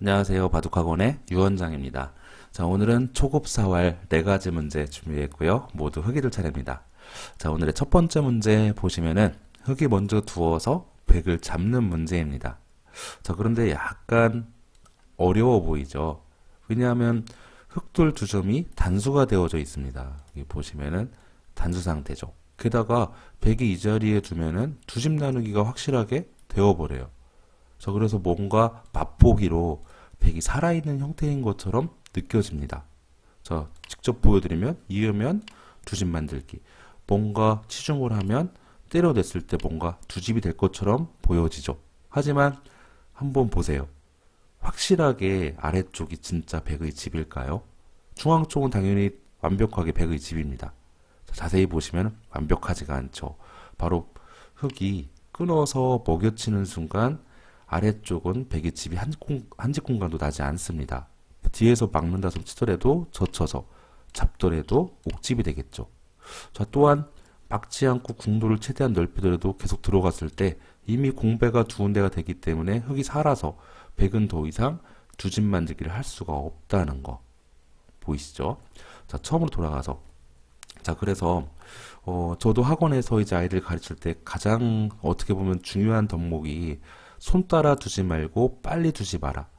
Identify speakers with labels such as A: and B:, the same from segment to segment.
A: 안녕하세요. 바둑학원의 유원장입니다. 자, 오늘은 초급 사활 4가지 문제 준비했고요. 모두 흑이들 차례입니다. 자, 오늘의 첫 번째 문제 보시면은 흑이 먼저 두어서 백을 잡는 문제입니다. 자, 그런데 약간 어려워 보이죠? 왜냐하면 흑돌 두 점이 단수가 되어져 있습니다. 여기 보시면은 단수 상태죠. 게다가 백이 이 자리에 두면은 두 집 나누기가 확실하게 되어버려요. 자, 그래서 뭔가 맛보기로 백이 살아있는 형태인 것처럼 느껴집니다. 자, 직접 보여드리면 이으면 두 집 만들기. 뭔가 치중을 하면 때려냈을 때 뭔가 두 집이 될 것처럼 보여지죠. 하지만 한번 보세요. 확실하게 아래쪽이 진짜 백의 집일까요? 중앙 쪽은 당연히 완벽하게 백의 집입니다. 자, 자세히 보시면 완벽하지가 않죠. 바로 흑이 끊어서 먹여치는 순간 아래쪽은 백의 집이 한 집 공간도 나지 않습니다. 뒤에서 막는다 손 치더라도 젖혀서 잡더라도 옥집이 되겠죠. 자, 또한 막지 않고 궁도를 최대한 넓히더라도 계속 들어갔을 때 이미 공배가 두 군데가 되기 때문에 흑이 살아서 백은 더 이상 두 집 만들기를 할 수가 없다는 거 보이시죠? 자, 처음으로 돌아가서 자, 그래서 저도 학원에서 이제 아이들 가르칠 때 가장 어떻게 보면 중요한 덕목이 손 따라 두지 말고 빨리 두지 마라.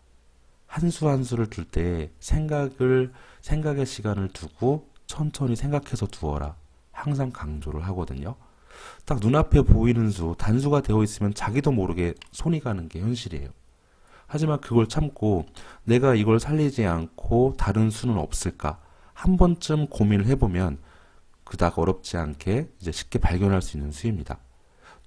A: 한 수 한 수를 둘 때 생각의 시간을 두고 천천히 생각해서 두어라. 항상 강조를 하거든요. 딱 눈앞에 보이는 수, 단수가 되어 있으면 자기도 모르게 손이 가는 게 현실이에요. 하지만 그걸 참고 내가 이걸 살리지 않고 다른 수는 없을까? 한 번쯤 고민을 해보면 그닥 어렵지 않게 이제 쉽게 발견할 수 있는 수입니다.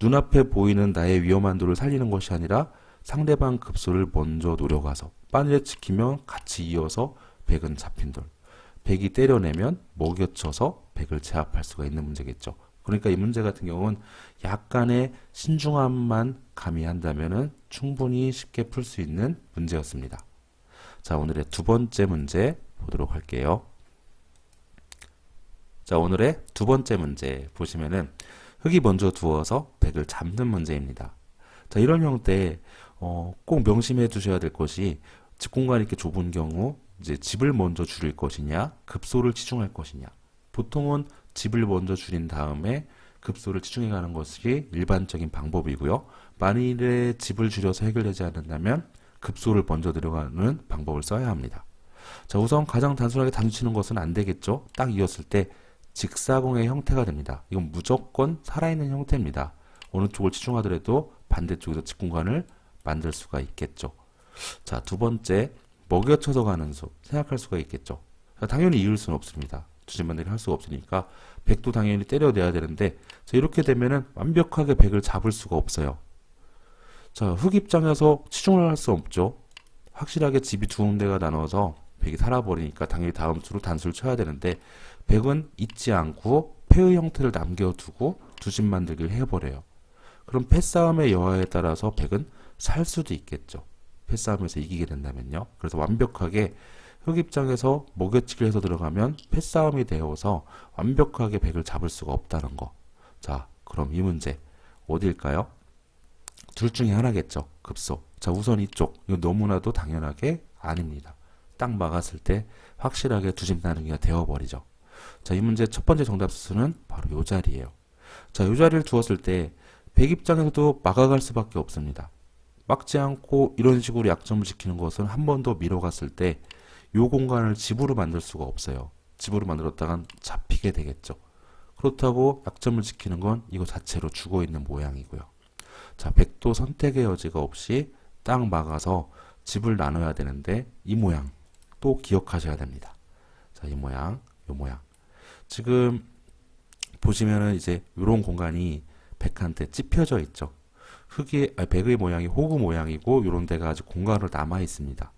A: 눈앞에 보이는 나의 위험한 돌을 살리는 것이 아니라 상대방 급소를 먼저 노려가서 바늘에 찍히면 같이 이어서 백은 잡힌 돌. 백이 때려내면 먹여쳐서 백을 제압할 수가 있는 문제겠죠. 그러니까 이 문제 같은 경우는 약간의 신중함만 가미한다면은 충분히 쉽게 풀 수 있는 문제였습니다. 자, 오늘의 두 번째 문제 보도록 할게요. 자, 오늘의 두 번째 문제 보시면은 흑이 먼저 두어서 백을 잡는 문제입니다. 자, 이런 형태 꼭 명심해 두셔야 될 것이 집 공간이 이렇게 좁은 경우 이제 집을 먼저 줄일 것이냐 급소를 치중할 것이냐. 보통은 집을 먼저 줄인 다음에 급소를 치중해 가는 것이 일반적인 방법이고요. 만일에 집을 줄여서 해결되지 않는다면 급소를 먼저 들어가는 방법을 써야 합니다. 자, 우선 가장 단순하게 단수치는 것은 안 되겠죠. 딱 이었을 때 직사공의 형태가 됩니다. 이건 무조건 살아있는 형태입니다. 어느 쪽을 치중하더라도 반대쪽에서 직공간을 만들 수가 있겠죠. 자, 두 번째, 먹여쳐서 가는 수 생각할 수가 있겠죠. 자, 당연히 이을 수는 없습니다. 두집 만들기 할 수가 없으니까 백도 당연히 때려내야 되는데 자, 이렇게 되면은 완벽하게 백을 잡을 수가 없어요. 자, 흑 입장에서 치중을 할 수 없죠. 확실하게 집이 두 군데가 나눠서 백이 살아버리니까 당연히 다음 수로 단수를 쳐야 되는데 백은 잊지 않고 패의 형태를 남겨두고 두 집 만들기를 해버려요. 그럼 패싸움의 여하에 따라서 백은 살 수도 있겠죠. 패싸움에서 이기게 된다면요. 그래서 완벽하게 흑 입장에서 먹여치기를 해서 들어가면 패싸움이 되어서 완벽하게 백을 잡을 수가 없다는 거. 자, 그럼 이 문제 어디일까요? 둘 중에 하나겠죠. 급소. 자, 우선 이쪽. 이거 너무나도 당연하게 아닙니다. 딱 막았을 때 확실하게 두 집 나누기가 되어버리죠. 자, 이 문제 첫 번째 정답 수는 바로 이 자리예요. 자, 이 자리를 두었을 때 백 입장에서도 막아갈 수밖에 없습니다. 막지 않고 이런 식으로 약점을 지키는 것은 한 번 더 밀어갔을 때 이 공간을 집으로 만들 수가 없어요. 집으로 만들었다간 잡히게 되겠죠. 그렇다고 약점을 지키는 건 이거 자체로 죽어있는 모양이고요. 자, 백도 선택의 여지가 없이 딱 막아서 집을 나눠야 되는데 이 모양 또 기억하셔야 됩니다. 자, 이 모양, 이 모양. 지금 보시면은 이제 이런 공간이 백한테 찝혀져 있죠. 백의 모양이 호구 모양이고 이런 데가 아직 공간으로 남아 있습니다.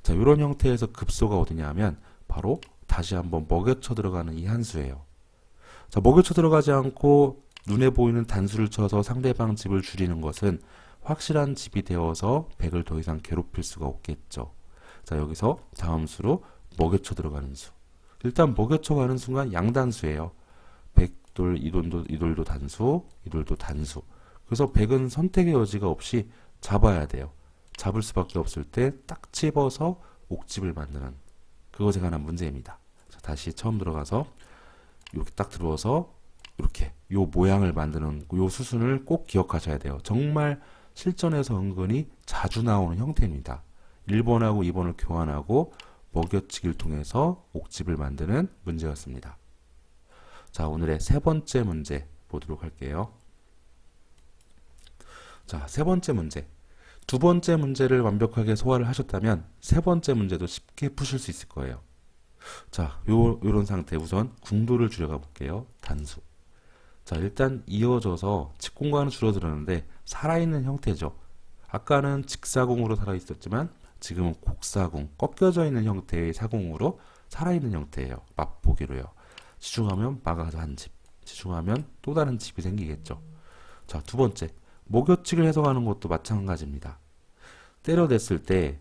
A: 자, 이런 형태에서 급소가 어디냐 하면 바로 다시 한번 먹여쳐 들어가는 이 한 수예요. 자, 먹여쳐 들어가지 않고 눈에 보이는 단수를 쳐서 상대방 집을 줄이는 것은 확실한 집이 되어서 백을 더 이상 괴롭힐 수가 없겠죠. 자, 여기서 다음 수로 먹여쳐 들어가는 수. 일단 먹여쳐 가는 순간 양단수예요. 백돌, 이돌도 단수, 이돌도 단수. 그래서 백은 선택의 여지가 없이 잡아야 돼요. 잡을 수밖에 없을 때 딱 집어서 옥집을 만드는 그것에 관한 문제입니다. 자, 다시 처음 들어가서 이렇게 딱 들어서 이렇게 요 모양을 만드는 요 수순을 꼭 기억하셔야 돼요. 정말 실전에서 은근히 자주 나오는 형태입니다. 1번하고 2번을 교환하고 먹여치기를 통해서 옥집을 만드는 문제였습니다. 자, 오늘의 세 번째 문제 보도록 할게요. 자, 세 번째 문제. 두 번째 문제를 완벽하게 소화를 하셨다면 세 번째 문제도 쉽게 푸실 수 있을 거예요. 자, 요런 상태 우선 궁도를 줄여가 볼게요. 단수. 자, 일단 이어져서 직공간은 줄어들었는데 살아있는 형태죠. 아까는 직사공으로 살아있었지만 지금은 곡사공, 꺾여져 있는 형태의 사공으로 살아있는 형태예요. 맛보기로요. 치중하면 막아서 한 집, 치중하면 또 다른 집이 생기겠죠. 자, 두 번째, 목요칙을 해석하는 것도 마찬가지입니다. 때려댔을 때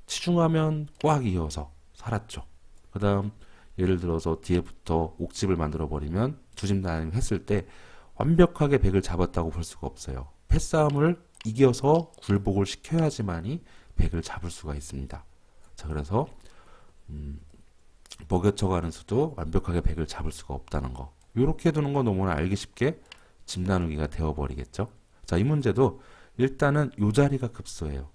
A: 치중하면 꽉 이어서 살았죠. 그 다음 예를 들어서 뒤에부터 옥집을 만들어 버리면 두집 나뉘기 했을 때 완벽하게 백을 잡았다고 볼 수가 없어요. 패싸움을 이겨서 굴복을 시켜야지만이 백을 잡을 수가 있습니다. 자, 그래서 먹여쳐가는 수도 완벽하게 백을 잡을 수가 없다는 거. 이렇게 두는 건 너무나 알기 쉽게 집 나누기가 되어버리겠죠. 자, 이 문제도 일단은 요 자리가 급소예요.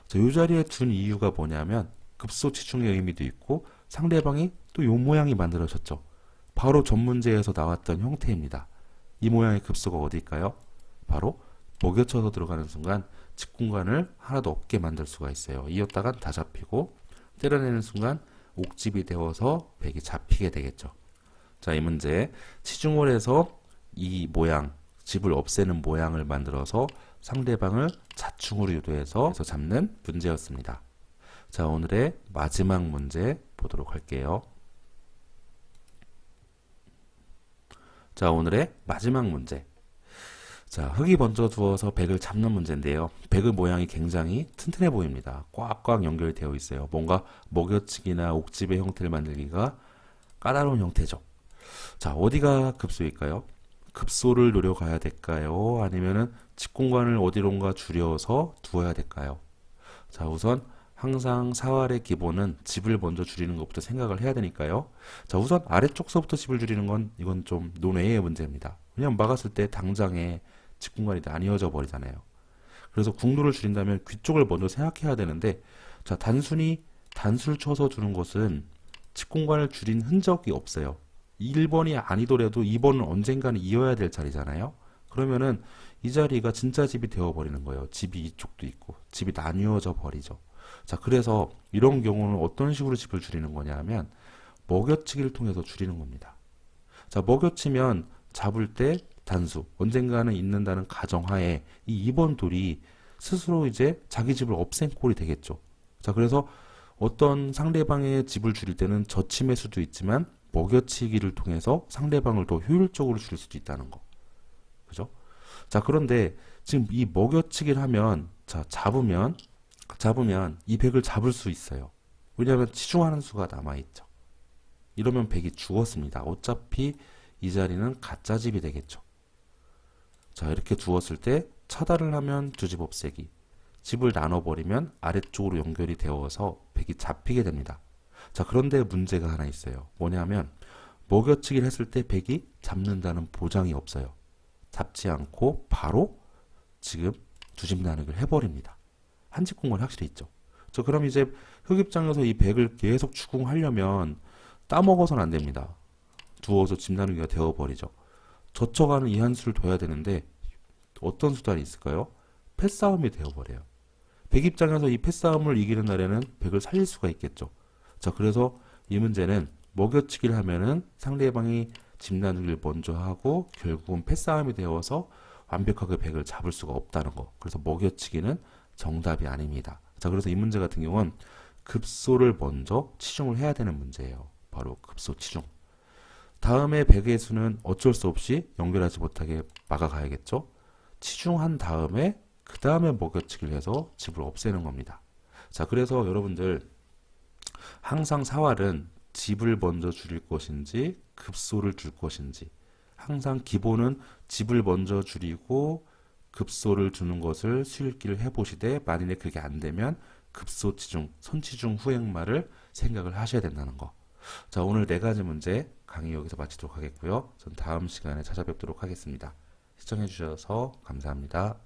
A: 자, 요 자리에 둔 이유가 뭐냐면 급소 치중의 의미도 있고 상대방이 또 요 모양이 만들어졌죠. 바로 전 문제에서 나왔던 형태입니다. 이 모양의 급소가 어디일까요? 바로 먹여쳐서 들어가는 순간 직공간을 하나도 없게 만들 수가 있어요. 이었다간 다 잡히고 때려내는 순간 옥집이 되어서 백이 잡히게 되겠죠. 자, 이 문제 치중을 해서 이 모양, 집을 없애는 모양을 만들어서 상대방을 자충으로 유도해서 잡는 문제였습니다. 자, 오늘의 마지막 문제 보도록 할게요. 자, 오늘의 마지막 문제. 자, 흙이 먼저 두어서 백을 잡는 문제인데요. 백의 모양이 굉장히 튼튼해 보입니다. 꽉꽉 연결되어 있어요. 뭔가 먹여치기나 옥집의 형태를 만들기가 까다로운 형태죠. 자, 어디가 급소일까요? 급소를 노려가야 될까요? 아니면은 직공간을 어디론가 줄여서 두어야 될까요? 자, 우선 항상 사활의 기본은 집을 먼저 줄이는 것부터 생각을 해야 되니까요. 자, 우선 아래쪽서부터 집을 줄이는 건 이건 좀 논외의 문제입니다. 왜냐면 막았을 때 당장에 직공간이 나뉘어져 버리잖아요. 그래서 궁도를 줄인다면 귀 쪽을 먼저 생각해야 되는데, 자, 단순히 단수를 쳐서 두는 것은 직공간을 줄인 흔적이 없어요. 1번이 아니더라도 2번은 언젠가는 이어야 될 자리잖아요. 그러면은 이 자리가 진짜 집이 되어버리는 거예요. 집이 이쪽도 있고 집이 나뉘어져 버리죠. 자, 그래서 이런 경우는 어떤 식으로 집을 줄이는 거냐 하면 먹여치기를 통해서 줄이는 겁니다. 자, 먹여치면 잡을 때 단수, 언젠가는 있는다는 가정하에 이 2번 돌이 스스로 이제 자기 집을 없앤 꼴이 되겠죠. 자, 그래서 어떤 상대방의 집을 줄일 때는 저침의 수도 있지만 먹여치기를 통해서 상대방을 더 효율적으로 줄일 수도 있다는 거. 그죠? 자, 그런데 지금 이 먹여치기를 하면, 자, 잡으면 이 백을 잡을 수 있어요. 왜냐하면 치중하는 수가 남아있죠. 이러면 백이 죽었습니다. 어차피 이 자리는 가짜 집이 되겠죠. 자, 이렇게 두었을 때 차단을 하면 두 집 없애기, 집을 나눠버리면 아래쪽으로 연결이 되어서 백이 잡히게 됩니다. 자, 그런데 문제가 하나 있어요. 뭐냐면 먹여치기를 했을 때 백이 잡는다는 보장이 없어요. 잡지 않고 바로 지금 두 집 나누기를 해버립니다. 한 집 공간 확실히 있죠. 자, 그럼 이제 흑 입장에서 이 백을 계속 추궁하려면 따먹어서는 안 됩니다. 두어서 집 나누기가 되어버리죠. 젖혀가는 이 한 수를 둬야 되는데 어떤 수단이 있을까요? 패싸움이 되어버려요. 백 입장에서 이 패싸움을 이기는 날에는 백을 살릴 수가 있겠죠. 자, 그래서 이 문제는 먹여치기를 하면은 상대방이 집 나누기를 먼저 하고 결국은 패싸움이 되어서 완벽하게 백을 잡을 수가 없다는 거. 그래서 먹여치기는 정답이 아닙니다. 자, 그래서 이 문제 같은 경우는 급소를 먼저 치중을 해야 되는 문제예요. 바로 급소 치중. 다음에 백의 수는 어쩔 수 없이 연결하지 못하게 막아가야겠죠. 치중한 다음에 그 다음에 먹여치기를 해서 집을 없애는 겁니다. 자, 그래서 여러분들 항상 사활은 집을 먼저 줄일 것인지 급소를 줄 것인지 항상 기본은 집을 먼저 줄이고 급소를 주는 것을 수읽기를 해보시되 만일에 그게 안 되면 급소치중, 선치중 후행말을 생각을 하셔야 된다는 거. 자, 오늘 네 가지 문제 강의 여기서 마치도록 하겠고요. 전 다음 시간에 찾아뵙도록 하겠습니다. 시청해주셔서 감사합니다.